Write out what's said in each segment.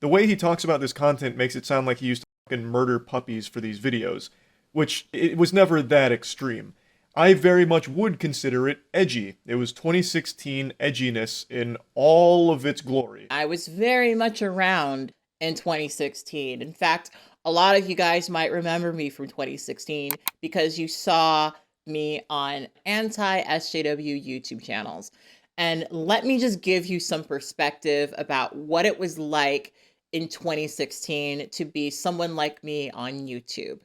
The way he talks about this content makes it sound like he used to fucking murder puppies for these videos, which it was never that extreme. I very much would consider it edgy. It was 2016 edginess in all of its glory. I was very much around in 2016. In fact, a lot of you guys might remember me from 2016 because you saw me on anti-SJW YouTube channels. And let me just give you some perspective about what it was like in 2016 to be someone like me on YouTube.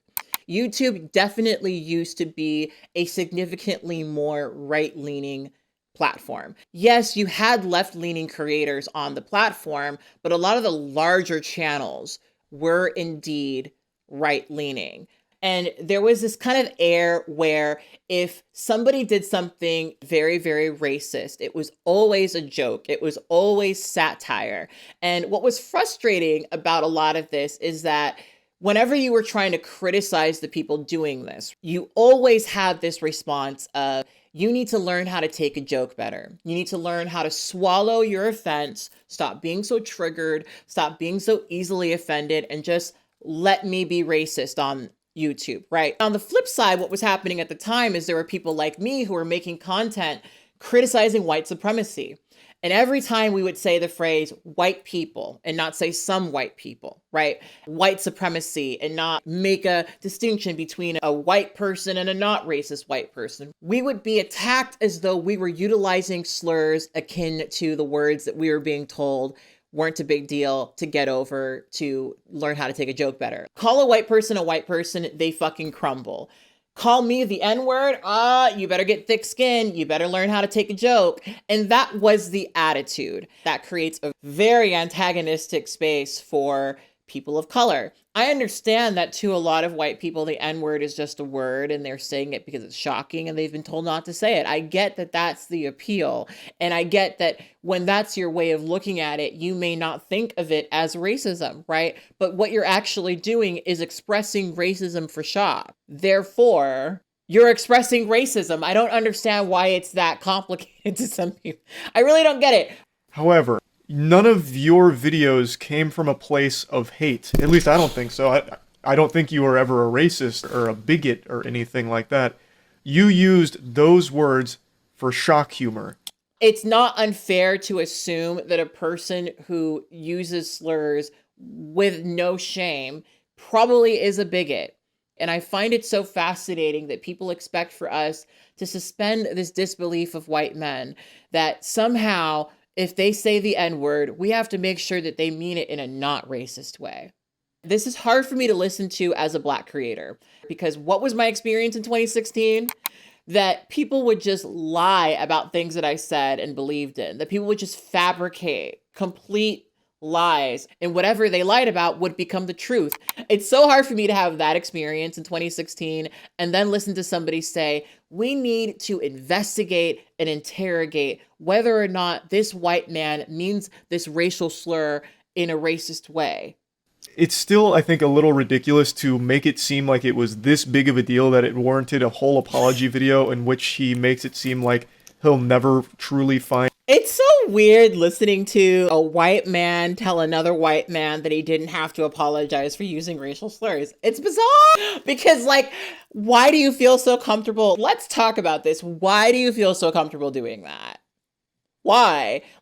YouTube definitely used to be a significantly more right-leaning platform. Yes, you had left-leaning creators on the platform, but a lot of the larger channels were indeed right-leaning. And there was this kind of air where if somebody did something very, very racist, it was always a joke. It was always satire. And what was frustrating about a lot of this is that whenever you were trying to criticize the people doing this, you always had this response of, you need to learn how to take a joke better. You need to learn how to swallow your offense, stop being so triggered, stop being so easily offended, and just let me be racist on YouTube, right? On the flip side, what was happening at the time is there were people like me who were making content criticizing white supremacy. And every time we would say the phrase white people and not say some white people, right? White supremacy and not make a distinction between a white person and a not racist white person, we would be attacked as though we were utilizing slurs akin to the words that we were being told weren't a big deal to get over, to learn how to take a joke better. Call a white person, they fucking crumble. Call me the N-word, you better get thick skin, you better learn how to take a joke. And that was the attitude. That creates a very antagonistic space for people of color. I understand that to a lot of white people, the N-word is just a word and they're saying it because it's shocking and they've been told not to say it. I get that that's the appeal. And I get that when that's your way of looking at it, you may not think of it as racism, right? But what you're actually doing is expressing racism for shock. Therefore, you're expressing racism. I don't understand why it's that complicated to some people. I really don't get it. However, none of your videos came from a place of hate. At least I don't think so. I don't think you were ever a racist or a bigot or anything like that. You used those words for shock humor. It's not unfair to assume that a person who uses slurs with no shame probably is a bigot. And I find it so fascinating that people expect for us to suspend this disbelief of white men that somehow if they say the N-word, we have to make sure that they mean it in a not racist way. This is hard for me to listen to as a Black creator because what was my experience in 2016? That people would just lie about things that I said and believed in, that people would just fabricate complete lies, and whatever they lied about would become the truth. It's so hard for me to have that experience in 2016 and then listen to somebody say, we need to investigate and interrogate whether or not this white man means this racial slur in a racist way. It's still, I think, a little ridiculous to make it seem like it was this big of a deal that it warranted a whole apology video in which he makes it seem like he'll never truly find. It's so weird listening to a white man tell another white man that he didn't have to apologize for using racial slurs. It's bizarre because, like, why do you feel so comfortable? Let's talk about this. Why do you feel so comfortable doing that? Why?